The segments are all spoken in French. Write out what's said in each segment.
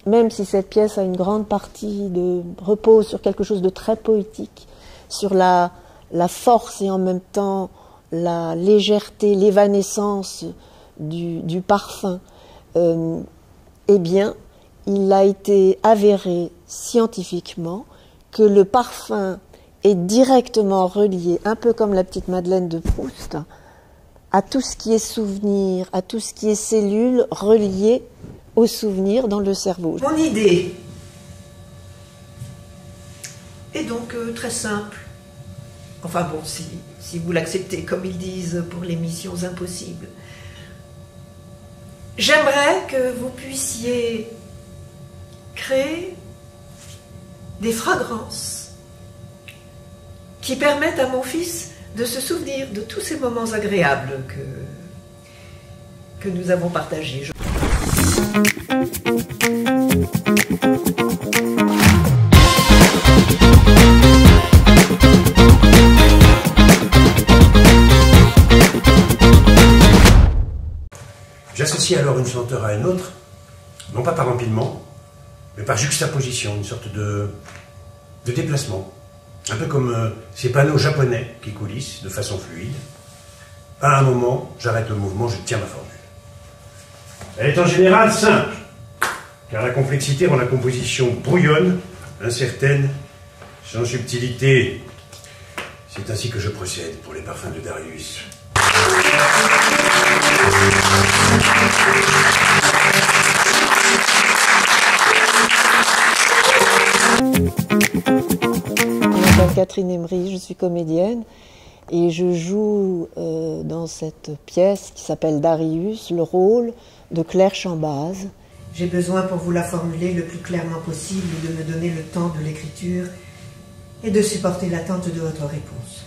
même si cette pièce a une grande partie repose sur quelque chose de très poétique, sur la force et en même temps la légèreté, l'évanescence du parfum, eh bien, il a été avéré scientifiquement que le parfum est directement relié, un peu comme la petite Madeleine de Proust, à tout ce qui est souvenir, à tout ce qui est cellules reliées aux souvenirs dans le cerveau. Mon idée est donc très simple. Enfin bon, si vous l'acceptez, comme ils disent pour les missions impossibles. J'aimerais que vous puissiez créer des fragrances qui permettent à mon fils de se souvenir de tous ces moments agréables que nous avons partagés. J'associe alors une senteur à une autre, non pas par empilement, mais par juxtaposition, une sorte de déplacement. Un peu comme ces panneaux japonais qui coulissent de façon fluide. À un moment, j'arrête le mouvement, je tiens ma formule. Elle est en général simple, car la complexité rend la composition brouillonne, incertaine, sans subtilité. C'est ainsi que je procède pour les parfums de Darius. Je m'appelle Catherine Emery, je suis comédienne et je joue dans cette pièce qui s'appelle Darius le rôle de Claire Chambaz. J'ai besoin pour vous la formuler le plus clairement possible de me donner le temps de l'écriture et de supporter l'attente de votre réponse.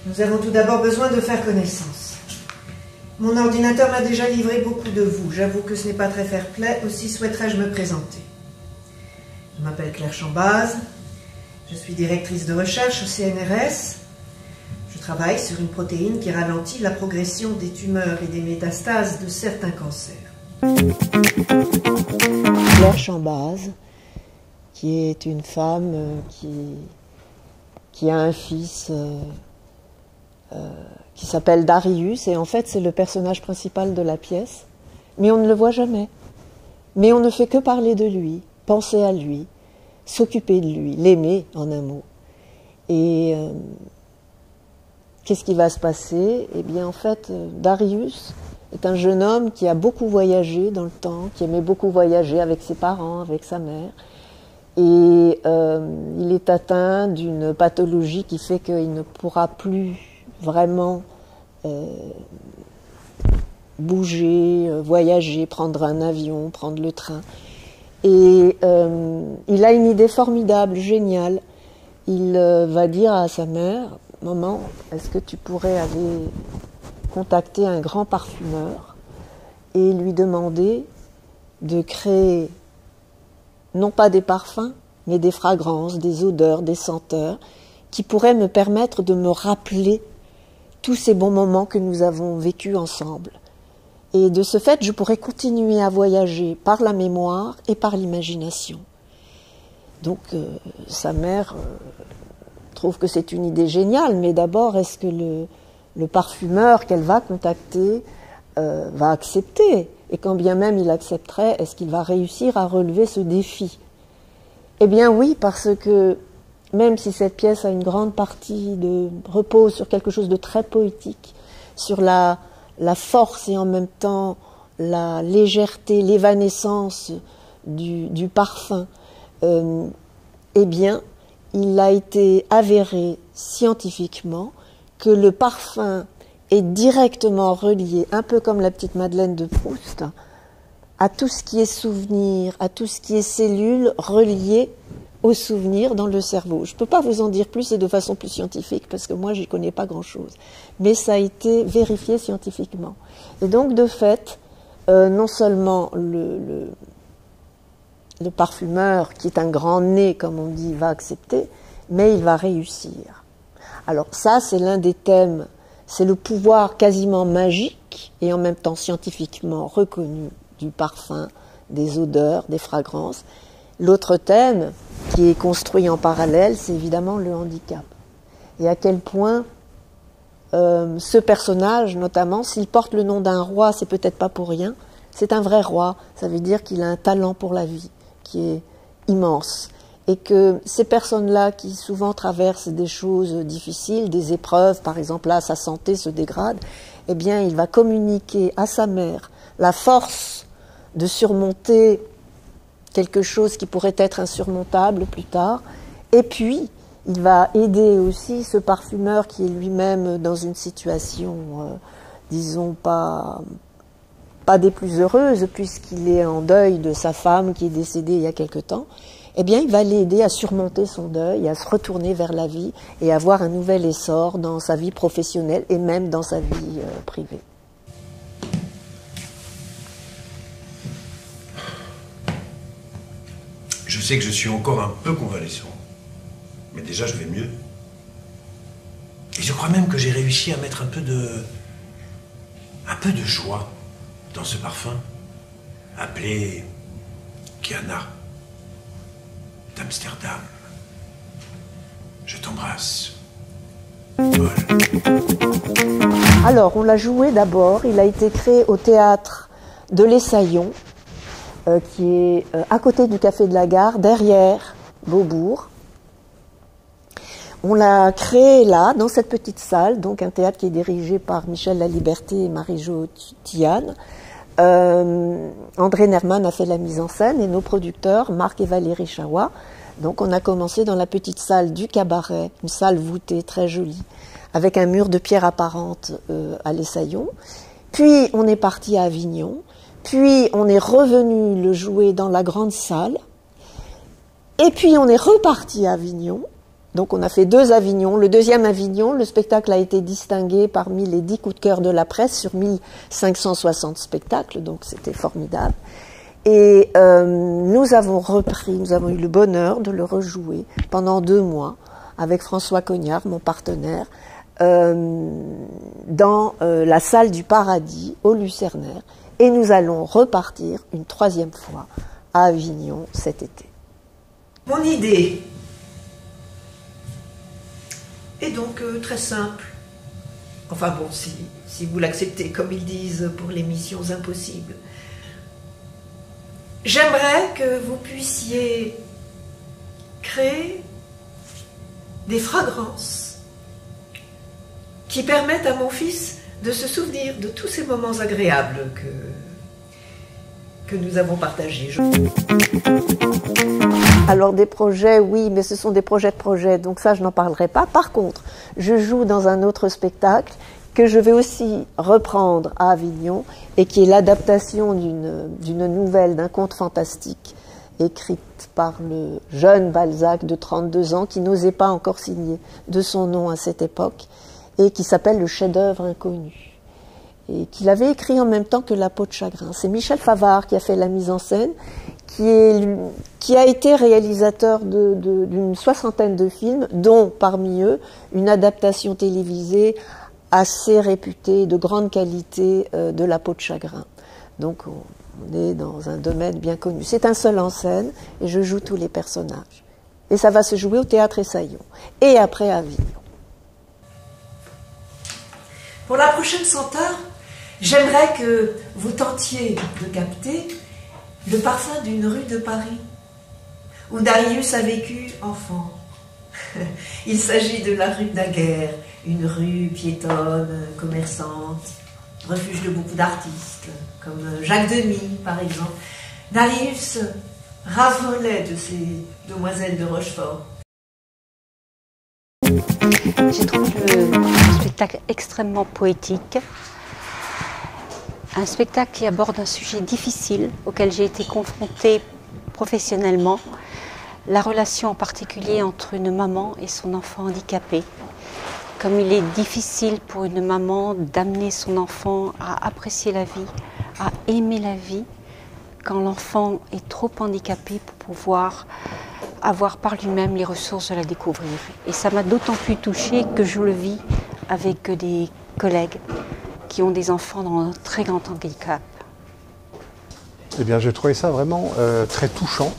Nous avons tout d'abord besoin de faire connaissance. Mon ordinateur m'a déjà livré beaucoup de vous. J'avoue que ce n'est pas très fair-play, aussi souhaiterais-je me présenter. Je m'appelle Claire Chambaz, je suis directrice de recherche au CNRS. Je travaille sur une protéine qui ralentit la progression des tumeurs et des métastases de certains cancers. Claire Chambaz, qui est une femme qui a un fils qui s'appelle Darius, et en fait c'est le personnage principal de la pièce, mais on ne le voit jamais. Mais on ne fait que parler de lui, penser à lui, s'occuper de lui, l'aimer en un mot. Et qu'est-ce qui va se passer? Eh bien en fait, Darius est un jeune homme qui a beaucoup voyagé dans le temps, qui aimait beaucoup voyager avec ses parents, avec sa mère. Et il est atteint d'une pathologie qui fait qu'il ne pourra plus vraiment bouger, voyager, prendre un avion, prendre le train. Et il a une idée formidable, géniale. Il va dire à sa mère, « Maman, est-ce que tu pourrais aller contacter un grand parfumeur et lui demander de créer non pas des parfums, mais des fragrances, des odeurs, des senteurs, qui pourraient me permettre de me rappeler tous ces bons moments que nous avons vécus ensemble. Et de ce fait, je pourrais continuer à voyager par la mémoire et par l'imagination. » Donc, sa mère trouve que c'est une idée géniale, mais d'abord, est-ce que le parfumeur qu'elle va contacter va accepter? Et quand bien même il accepterait, est-ce qu'il va réussir à relever ce défi? Eh bien oui, parce que même si cette pièce a une grande partie repose sur quelque chose de très poétique, sur la force et en même temps la légèreté, l'évanescence du parfum, eh bien, il a été avéré scientifiquement que le parfum est directement relié, un peu comme la petite Madeleine de Proust, à tout ce qui est souvenir, à tout ce qui est cellules reliées aux souvenirs dans le cerveau. Je ne peux pas vous en dire plus et de façon plus scientifique, parce que moi, j'y connais pas grand-chose. Mais ça a été vérifié scientifiquement. Et donc, de fait, non seulement le parfumeur, qui est un grand nez, comme on dit, va accepter, mais il va réussir. Alors ça, c'est l'un des thèmes, c'est le pouvoir quasiment magique et en même temps scientifiquement reconnu du parfum des odeurs, des fragrances. L'autre thème qui est construit en parallèle, c'est évidemment le handicap. Et à quel point ce personnage, notamment, s'il porte le nom d'un roi, c'est peut-être pas pour rien. C'est un vrai roi, ça veut dire qu'il a un talent pour la vie qui est immense. Et que ces personnes-là qui souvent traversent des choses difficiles, des épreuves, par exemple là, sa santé se dégrade, eh bien il va communiquer à sa mère la force de surmonter quelque chose qui pourrait être insurmontable plus tard. Et puis, il va aider aussi ce parfumeur qui est lui-même dans une situation, disons, pas des plus heureuses, puisqu'il est en deuil de sa femme qui est décédée il y a quelque temps. Eh bien, il va l'aider à surmonter son deuil, à se retourner vers la vie et à avoir un nouvel essor dans sa vie professionnelle et même dans sa vie privée. Je sais que je suis encore un peu convalescent, mais déjà je vais mieux. Et je crois même que j'ai réussi à mettre un peu de joie dans ce parfum, appelé Kiana d'Amsterdam. Je t'embrasse. Paul. Alors, on l'a joué d'abord, il a été créé au théâtre de l'Essaillon, qui est à côté du Café de la Gare, derrière Beaubourg. On l'a créé là, dans cette petite salle, donc un théâtre qui est dirigé par Michel Laliberté et Marie-Jo Tiane. André Nerman a fait la mise en scène et nos producteurs, Marc et Valérie Chawa. Donc on a commencé dans la petite salle du cabaret, une salle voûtée très jolie, avec un mur de pierre apparente à l'Essaillon. Puis on est parti à Avignon. Puis on est revenu le jouer dans la grande salle. Et puis on est reparti à Avignon. Donc on a fait 2 Avignons. Le deuxième Avignon, le spectacle a été distingué parmi les 10 coups de cœur de la presse sur 1560 spectacles. Donc c'était formidable. Et nous avons eu le bonheur de le rejouer pendant 2 mois avec François Cognard, mon partenaire, dans la salle du Paradis au Lucernaire. Et nous allons repartir une 3e fois à Avignon cet été. Mon idée est donc très simple. Enfin bon, si vous l'acceptez, comme ils disent pour les missions impossibles. J'aimerais que vous puissiez créer des fragrances qui permettent à mon fils de se souvenir de tous ces moments agréables que nous avons partagés. Alors des projets, oui, mais ce sont des projets de projets, donc ça je n'en parlerai pas. Par contre, je joue dans un autre spectacle que je vais aussi reprendre à Avignon et qui est l'adaptation d'une nouvelle, d'un conte fantastique écrite par le jeune Balzac de 32 ans qui n'osait pas encore signer de son nom à cette époque et qui s'appelle Le chef-d'œuvre inconnu et qu'il avait écrit en même temps que La peau de chagrin. C'est Michel Favard qui a fait la mise en scène, qui a été réalisateur d'une 60aine de films, dont parmi eux une adaptation télévisée assez réputée, de grande qualité, de La peau de chagrin. Donc on est dans un domaine bien connu. C'est un seul en scène et je joue tous les personnages. Et ça va se jouer au Théâtre Essaillon. Et après à Avignon. Pour la prochaine senteur, j'aimerais que vous tentiez de capter le parfum d'une rue de Paris où Darius a vécu enfant. Il s'agit de la rue Daguerre, une rue piétonne, commerçante, refuge de beaucoup d'artistes, comme Jacques Demy par exemple. Darius raffolait de ces demoiselles de Rochefort. J'ai trouvé le spectacle extrêmement poétique, un spectacle qui aborde un sujet difficile auquel j'ai été confrontée professionnellement, la relation en particulier entre une maman et son enfant handicapé. Comme il est difficile pour une maman d'amener son enfant à apprécier la vie, à aimer la vie, quand l'enfant est trop handicapé pour pouvoir avoir par lui-même les ressources de la découvrir. Et ça m'a d'autant plus touchée que je le vis avec des collègues qui ont des enfants dans un très grand handicap. Eh bien, j'ai trouvé ça vraiment très touchant.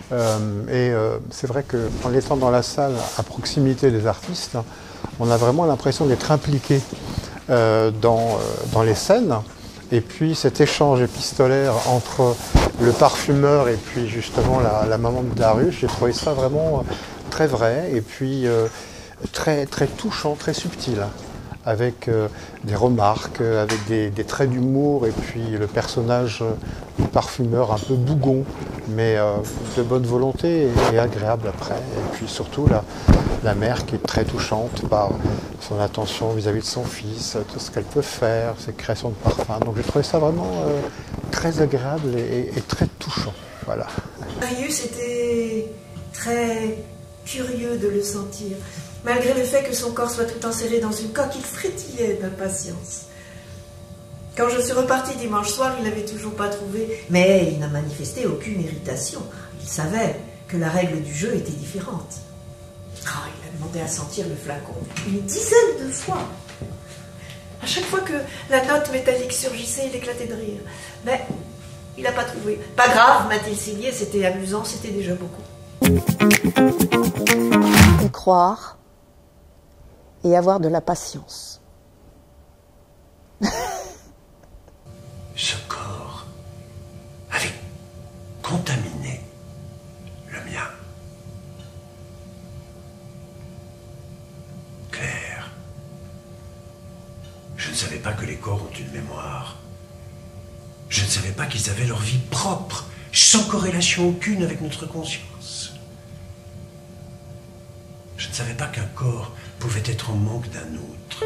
C'est vrai qu'en étant dans la salle à proximité des artistes, on a vraiment l'impression d'être impliqué dans les scènes. Et puis cet échange épistolaire entre le parfumeur et puis justement la maman de Darius, j'ai trouvé ça vraiment très vrai et puis très, très touchant, très subtil, avec des remarques, avec des traits d'humour et puis le personnage du parfumeur un peu bougon, mais de bonne volonté et agréable après. Et puis surtout la mère qui est très touchante par son attention vis-à-vis de son fils, tout ce qu'elle peut faire, ses créations de parfums. Donc j'ai trouvé ça vraiment très agréable et très touchant. Voilà. Darius était très curieux de le sentir. Malgré le fait que son corps soit tout enserré dans une coque, il frétillait d'impatience. Quand je suis repartie dimanche soir, il n'avait toujours pas trouvé, mais il n'a manifesté aucune irritation. Il savait que la règle du jeu était différente. Oh, il a demandé à sentir le flacon une dizaine de fois. À chaque fois que la note métallique surgissait, il éclatait de rire. Mais il n'a pas trouvé. Pas grave, m'a-t-il signé, c'était amusant, c'était déjà beaucoup. Et croire et avoir de la patience. Ce corps avait contaminé le mien. Claire, je ne savais pas que les corps ont une mémoire. Je ne savais pas qu'ils avaient leur vie propre, sans corrélation aucune avec notre conscience. Je ne savais pas qu'un corps pouvait être en manque d'un autre.